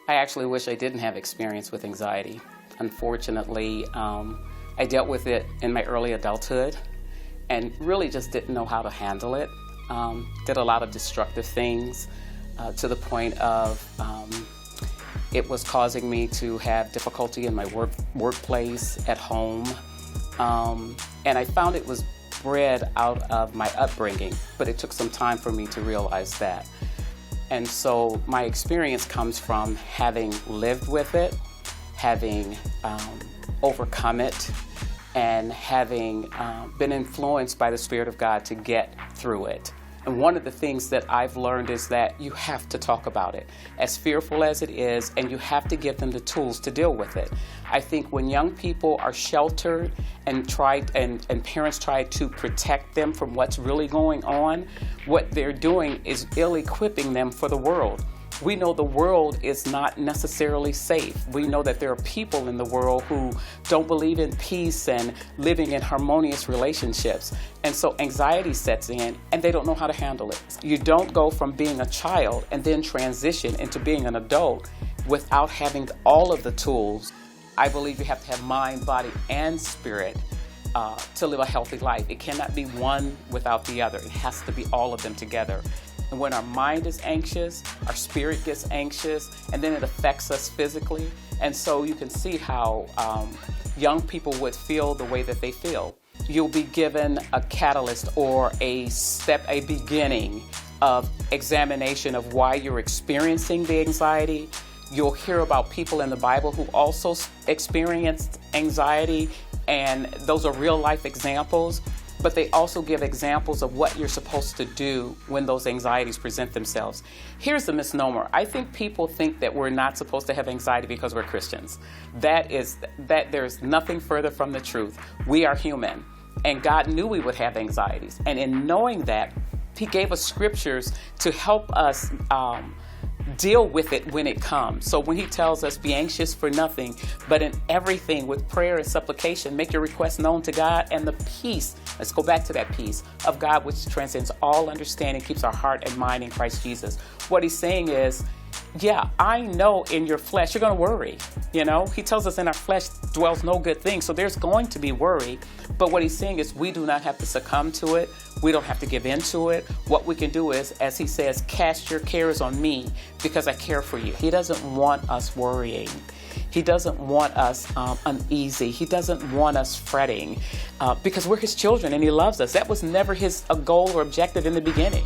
I actually wish I didn't have experience with anxiety. Unfortunately, I dealt with it in my early adulthood and really just didn't know how to handle it. Did a lot of destructive things to the point of it was causing me to have difficulty in my workplace, at home. And I found it was bred out of my upbringing, but it took some time for me to realize that. And so my experience comes from having lived with it, having overcome it, and having been influenced by the Spirit of God to get through it. And one of the things that I've learned is that you have to talk about it, as fearful as it is, and you have to give them the tools to deal with it. I think when young people are sheltered and parents try to protect them from what's really going on, what they're doing is ill-equipping them for the world. We know the world is not necessarily safe. We know that there are people in the world who don't believe in peace and living in harmonious relationships. And so anxiety sets in and they don't know how to handle it. You don't go from being a child and then transition into being an adult without having all of the tools. I believe you have to have mind, body, and spirit to live a healthy life. It cannot be one without the other. It has to be all of them together. And when our mind is anxious, our spirit gets anxious, and then it affects us physically. And so you can see how young people would feel the way that they feel. You'll be given a catalyst or a beginning of examination of why you're experiencing the anxiety. You'll hear about people in the Bible who also experienced anxiety, and those are real life examples. But they also give examples of what you're supposed to do when those anxieties present themselves. Here's the misnomer. I think people think that we're not supposed to have anxiety because we're Christians. There's nothing further from the truth. We are human, and God knew we would have anxieties. And in knowing that, He gave us scriptures to help us deal with it when it comes. So when He tells us, be anxious for nothing, but in everything with prayer and supplication, make your requests known to God, and the peace, let's go back to that peace of God, which transcends all understanding, keeps our heart and mind in Christ Jesus. What He's saying is, yeah, I know in your flesh you're going to worry. You know, He tells us in our flesh dwells no good thing. So there's going to be worry. But what He's saying is we do not have to succumb to it. We don't have to give in to it. What we can do is, as He says, cast your cares on me because I care for you. He doesn't want us worrying. He doesn't want us uneasy. He doesn't want us fretting because we're His children and He loves us. That was never His goal or objective in the beginning.